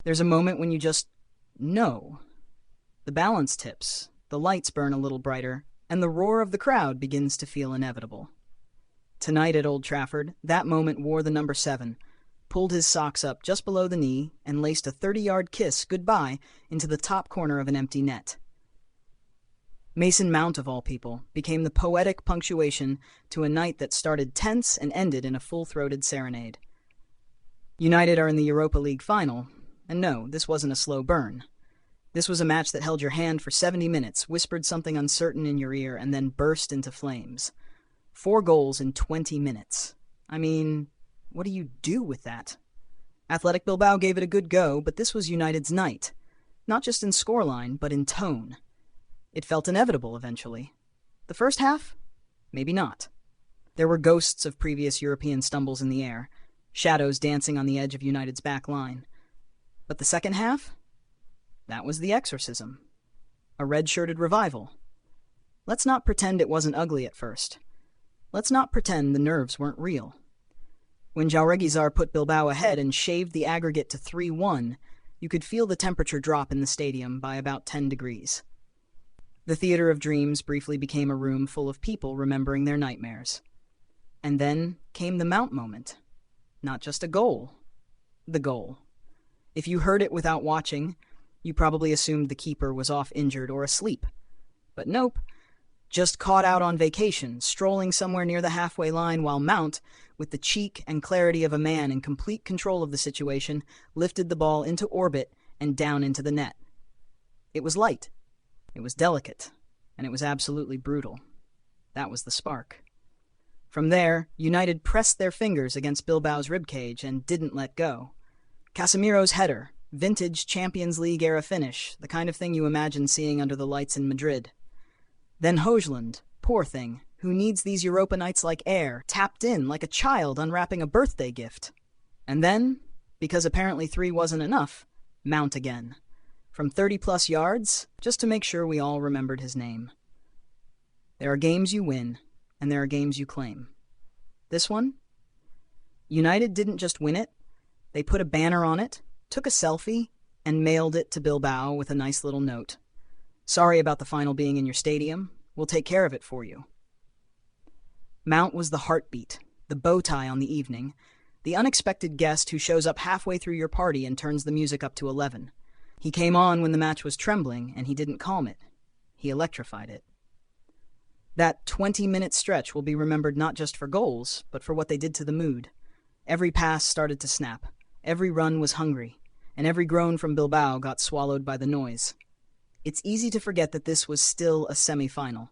There's a moment when you just know. The balance tips, the lights burn a little brighter, and the roar of the crowd begins to feel inevitable. Tonight at Old Trafford, that moment wore the number 7, pulled his socks up just below the knee, and laced a 30-yard kiss goodbye into the top corner of an empty net. Mason Mount, of all people, became the poetic punctuation to a night that started tense and ended in a full-throated serenade. United are in the Europa League final, and no, this wasn't a slow burn. This was a match that held your hand for 70 minutes, whispered something uncertain in your ear, and then burst into flames. 4 goals in 20 minutes. I mean, what do you do with that? Athletic Bilbao gave it a good go, but this was United's night. Not just in scoreline, but in tone. It felt inevitable eventually. The first half? Maybe not. There were ghosts of previous European stumbles in the air, shadows dancing on the edge of United's back line. But the second half? That was the exorcism. A red-shirted revival. Let's not pretend it wasn't ugly at first. Let's not pretend the nerves weren't real. When Jauregui put Bilbao ahead and shaved the aggregate to 3-1, you could feel the temperature drop in the stadium by about 10 degrees. The theater of dreams briefly became a room full of people remembering their nightmares. And then came the Mount moment. Not just a goal. The goal. If you heard it without watching, you probably assumed the keeper was off injured or asleep. But nope. Just caught out on vacation, strolling somewhere near the halfway line while Mount, with the cheek and clarity of a man in complete control of the situation, lifted the ball into orbit and down into the net. It was light. It was delicate. And it was absolutely brutal. That was the spark. From there, United pressed their fingers against Bilbao's ribcage and didn't let go. Casemiro's header, vintage Champions League era finish, the kind of thing you imagine seeing under the lights in Madrid. Then Højlund, poor thing, who needs these Europa nights like air, tapped in like a child unwrapping a birthday gift. And then, because apparently 3 wasn't enough, Mount again. From 30-plus yards, just to make sure we all remembered his name. There are games you win, and there are games you claim. This one? United didn't just win it, they put a banner on it, took a selfie, and mailed it to Bilbao with a nice little note. Sorry about the final being in your stadium. We'll take care of it for you. Mount was the heartbeat, the bow tie on the evening, the unexpected guest who shows up halfway through your party and turns the music up to 11. He came on when the match was trembling, and he didn't calm it. He electrified it. That 20-minute stretch will be remembered not just for goals, but for what they did to the mood. Every pass started to snap. Every run was hungry, and every groan from Bilbao got swallowed by the noise. It's easy to forget that this was still a semi-final.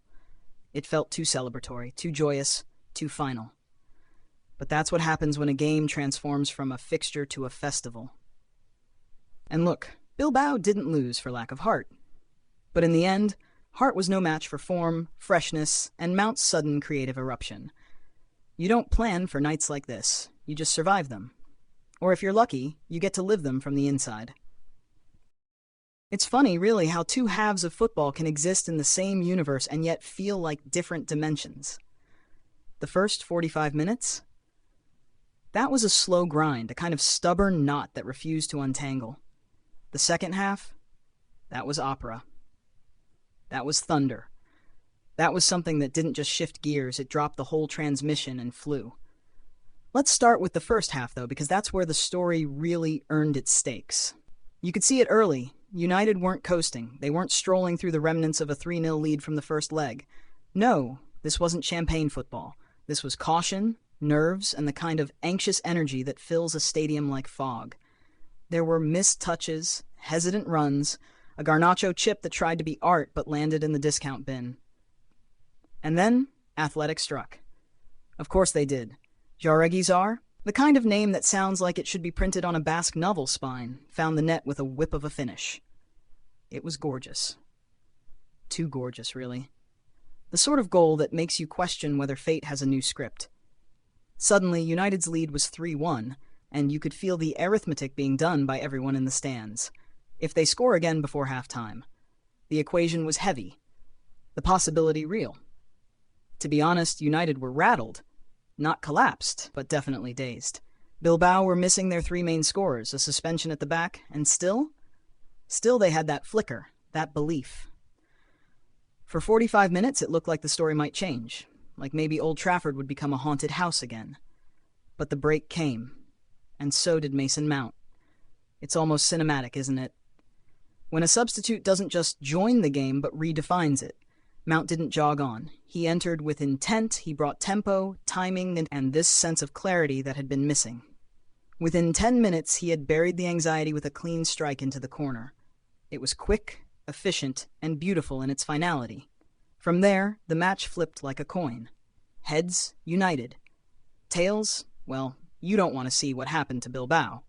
It felt too celebratory, too joyous, too final. But that's what happens when a game transforms from a fixture to a festival. And look, Bilbao didn't lose for lack of heart. But in the end, heart was no match for form, freshness, and Mount's sudden creative eruption. You don't plan for nights like this, you just survive them. Or if you're lucky, you get to live them from the inside. It's funny, really, how 2 halves of football can exist in the same universe and yet feel like different dimensions. The first 45 minutes? That was a slow grind, a kind of stubborn knot that refused to untangle. The second half? That was opera. That was thunder. That was something that didn't just shift gears, it dropped the whole transmission and flew. Let's start with the first half, though, because that's where the story really earned its stakes. You could see it early. United weren't coasting. They weren't strolling through the remnants of a 3-0 lead from the first leg. No, this wasn't champagne football. This was caution, nerves, and the kind of anxious energy that fills a stadium like fog. There were missed touches, hesitant runs, a Garnacho chip that tried to be art but landed in the discount bin. And then, Athletic struck. Of course they did. Jauregui, the kind of name that sounds like it should be printed on a Basque novel spine, found the net with a whip of a finish. It was gorgeous. Too gorgeous, really. The sort of goal that makes you question whether fate has a new script. Suddenly, United's lead was 3-1, and you could feel the arithmetic being done by everyone in the stands. If they score again before halftime, the equation was heavy. The possibility real. To be honest, United were rattled. Not collapsed, but definitely dazed. Bilbao were missing their three main scorers, a suspension at the back, and still they had that flicker, that belief. For 45 minutes, it looked like the story might change, like maybe Old Trafford would become a haunted house again. But the break came, and so did Mason Mount. It's almost cinematic, isn't it? When a substitute doesn't just join the game, but redefines it. Mount didn't jog on. He entered with intent, he brought tempo, timing, and this sense of clarity that had been missing. Within 10 minutes, he had buried the anxiety with a clean strike into the corner. It was quick, efficient, and beautiful in its finality. From there, the match flipped like a coin. Heads, United. Tails, well, you don't want to see what happened to Bilbao.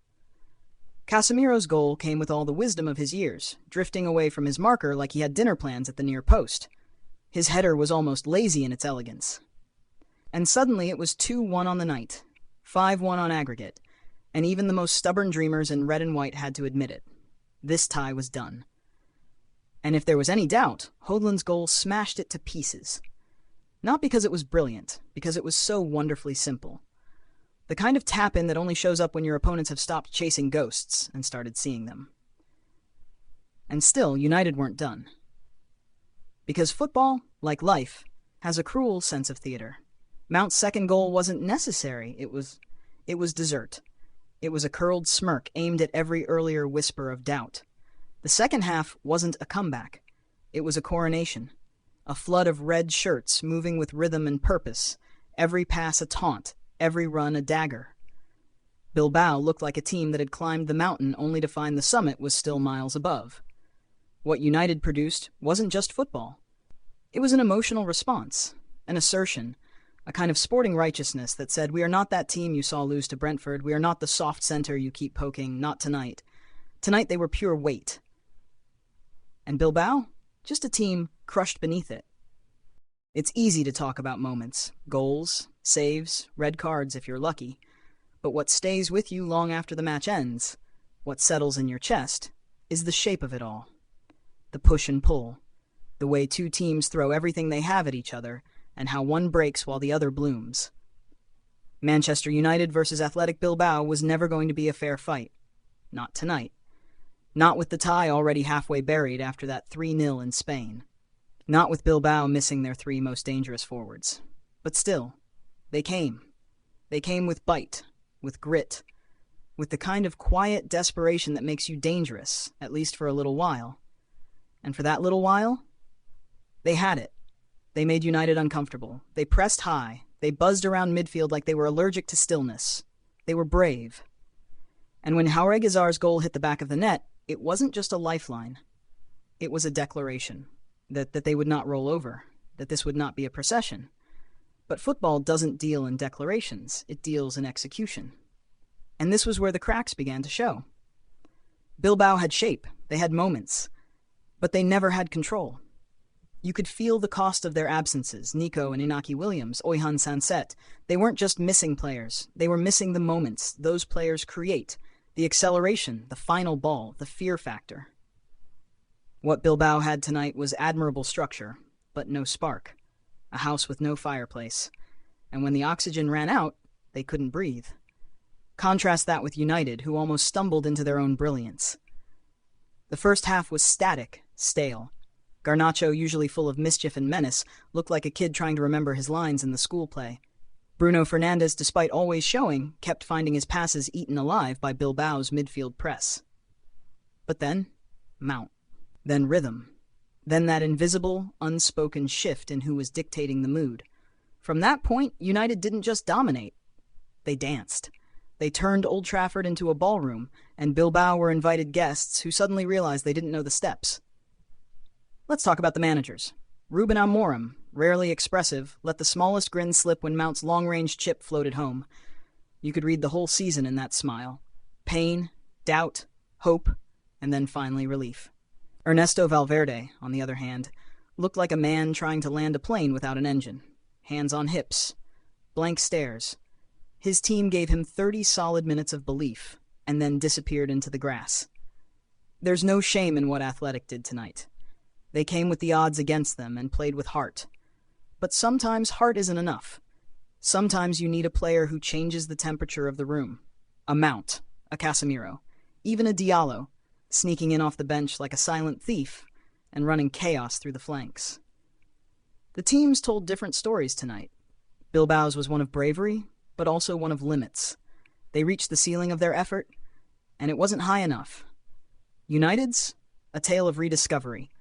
Casemiro's goal came with all the wisdom of his years, drifting away from his marker like he had dinner plans at the near post. His header was almost lazy in its elegance. And suddenly it was 2-1 on the night, 5-1 on aggregate, and even the most stubborn dreamers in red and white had to admit it. This tie was done. And if there was any doubt, Hoagland's goal smashed it to pieces. Not because it was brilliant, because it was so wonderfully simple. The kind of tap-in that only shows up when your opponents have stopped chasing ghosts and started seeing them. And still, United weren't done. Because football, like life, has a cruel sense of theater. Mount's second goal wasn't necessary, it was dessert. It was a curled smirk aimed at every earlier whisper of doubt. The second half wasn't a comeback. It was a coronation. A flood of red shirts moving with rhythm and purpose, every pass a taunt, every run a dagger. Bilbao looked like a team that had climbed the mountain only to find the summit was still miles above. What United produced wasn't just football. It was an emotional response, an assertion, a kind of sporting righteousness that said, we are not that team you saw lose to Brentford, we are not the soft center you keep poking, not tonight. Tonight they were pure weight. And Bilbao? Just a team crushed beneath it. It's easy to talk about moments, goals, saves, red cards if you're lucky, but what stays with you long after the match ends, what settles in your chest, is the shape of it all. The push and pull, the way two teams throw everything they have at each other, and how one breaks while the other blooms. Manchester United versus Athletic Bilbao was never going to be a fair fight. Not tonight. Not with the tie already halfway buried after that 3-0 in Spain. Not with Bilbao missing their three most dangerous forwards. But still, they came. They came with bite, with grit, with the kind of quiet desperation that makes you dangerous, at least for a little while. And for that little while, they had it. They made United uncomfortable. They pressed high. They buzzed around midfield like they were allergic to stillness. They were brave. And when Jauregizar's goal hit the back of the net, it wasn't just a lifeline. It was a declaration that they would not roll over, that this would not be a procession. But football doesn't deal in declarations. It deals in execution. And this was where the cracks began to show. Bilbao had shape. They had moments. But they never had control. You could feel the cost of their absences, Nico and Inaki Williams, Oyhan Sanset. They weren't just missing players. They were missing the moments those players create, the acceleration, the final ball, the fear factor. What Bilbao had tonight was admirable structure, but no spark. A house with no fireplace. And when the oxygen ran out, they couldn't breathe. Contrast that with United, who almost stumbled into their own brilliance. The first half was static, stale. Garnacho, usually full of mischief and menace, looked like a kid trying to remember his lines in the school play. Bruno Fernandes, despite always showing, kept finding his passes eaten alive by Bilbao's midfield press. But then, Mount. Then rhythm. Then that invisible, unspoken shift in who was dictating the mood. From that point, United didn't just dominate. They danced. They turned Old Trafford into a ballroom, and Bilbao were invited guests who suddenly realized they didn't know the steps. Let's talk about the managers. Ruben Amorim, rarely expressive, let the smallest grin slip when Mount's long-range chip floated home. You could read the whole season in that smile. Pain, doubt, hope, and then finally relief. Ernesto Valverde, on the other hand, looked like a man trying to land a plane without an engine. Hands on hips. Blank stares. His team gave him 30 solid minutes of belief, and then disappeared into the grass. There's no shame in what Athletic did tonight. They came with the odds against them and played with heart. But sometimes heart isn't enough. Sometimes you need a player who changes the temperature of the room. A Mount, a Casemiro, even a Diallo, sneaking in off the bench like a silent thief and running chaos through the flanks. The teams told different stories tonight. Bilbao's was one of bravery, but also one of limits. They reached the ceiling of their effort, and it wasn't high enough. United's, a tale of rediscovery,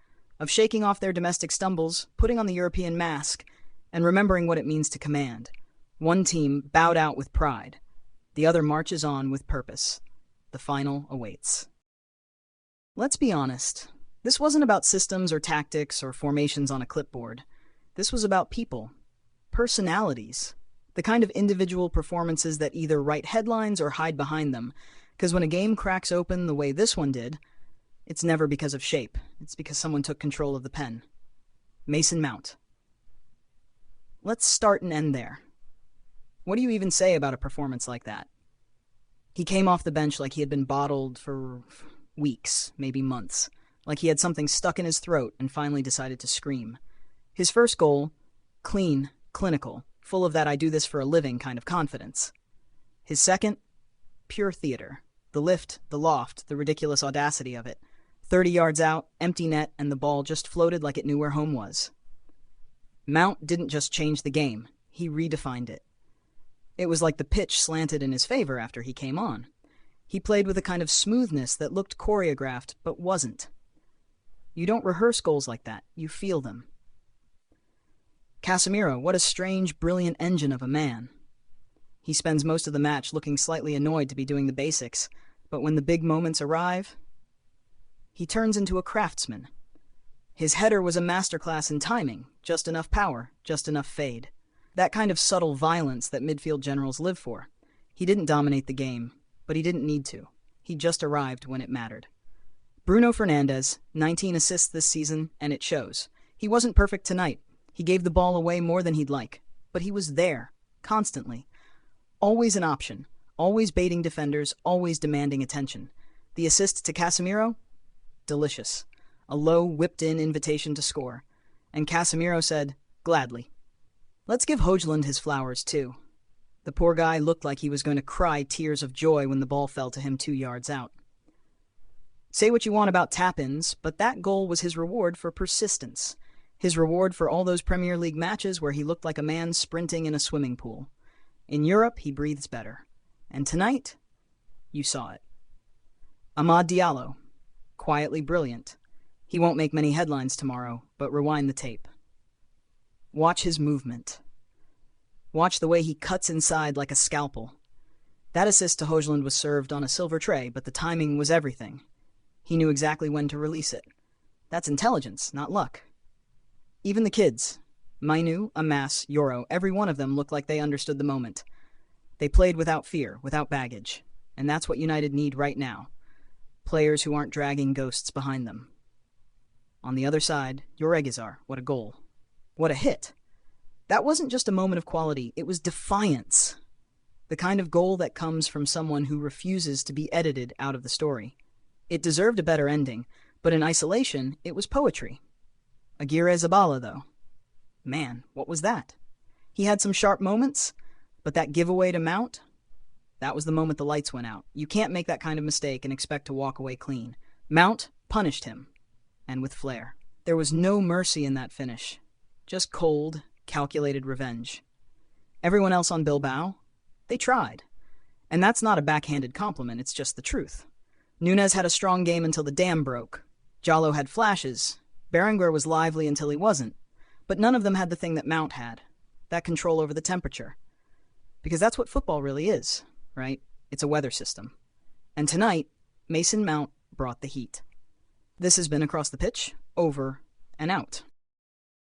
of shaking off their domestic stumbles, putting on the European mask, and remembering what it means to command. One team bowed out with pride. The other marches on with purpose. The final awaits. Let's be honest. This wasn't about systems or tactics or formations on a clipboard. This was about people. Personalities. The kind of individual performances that either write headlines or hide behind them. Because when a game cracks open the way this one did, it's never because of shape. It's because someone took control of the pen. Mason Mount. Let's start and end there. What do you even say about a performance like that? He came off the bench like he had been bottled for weeks, maybe months. Like he had something stuck in his throat and finally decided to scream. His first goal, clean, clinical, full of that I do this for a living kind of confidence. His second, pure theater. The lift, the loft, the ridiculous audacity of it. 30 yards out, empty net, and the ball just floated like it knew where home was. Mount didn't just change the game, he redefined it. It was like the pitch slanted in his favor after he came on. He played with a kind of smoothness that looked choreographed, but wasn't. You don't rehearse goals like that, you feel them. Casemiro, what a strange, brilliant engine of a man. He spends most of the match looking slightly annoyed to be doing the basics, but when the big moments arrive, he turns into a craftsman. His header was a masterclass in timing, just enough power, just enough fade. That kind of subtle violence that midfield generals live for. He didn't dominate the game, but he didn't need to. He just arrived when it mattered. Bruno Fernandes, 19 assists this season, and it shows. He wasn't perfect tonight. He gave the ball away more than he'd like, but he was there, constantly. Always an option, always baiting defenders, always demanding attention. The assist to Casemiro? Delicious. A low, whipped-in invitation to score. And Casemiro said, gladly. Let's give Højlund his flowers, too. The poor guy looked like he was going to cry tears of joy when the ball fell to him 2 yards out. Say what you want about tap-ins, but that goal was his reward for persistence. His reward for all those Premier League matches where he looked like a man sprinting in a swimming pool. In Europe, he breathes better. And tonight, you saw it. Amad Diallo. Quietly brilliant. He won't make many headlines tomorrow, but rewind the tape. Watch his movement. Watch the way he cuts inside like a scalpel. That assist to Højlund was served on a silver tray, but the timing was everything. He knew exactly when to release it. That's intelligence, not luck. Even the kids, Mainu, Amas, Yoro, every one of them looked like they understood the moment. They played without fear, without baggage. And that's what United need right now. Players who aren't dragging ghosts behind them. On the other side, Jorregizar, what a goal. What a hit. That wasn't just a moment of quality, it was defiance. The kind of goal that comes from someone who refuses to be edited out of the story. It deserved a better ending, but in isolation, it was poetry. Aguirre Zabala, though. Man, what was that? He had some sharp moments, but that giveaway to Mount, that was the moment the lights went out. You can't make that kind of mistake and expect to walk away clean. Mount punished him, and with flair. There was no mercy in that finish. Just cold, calculated revenge. Everyone else on Bilbao, they tried. And that's not a backhanded compliment, it's just the truth. Núñez had a strong game until the dam broke. Jallo had flashes. Berenguer was lively until he wasn't. But none of them had the thing that Mount had. That control over the temperature. Because that's what football really is, right? It's a weather system. And tonight, Mason Mount brought the heat. This has been Across the Pitch, over and out.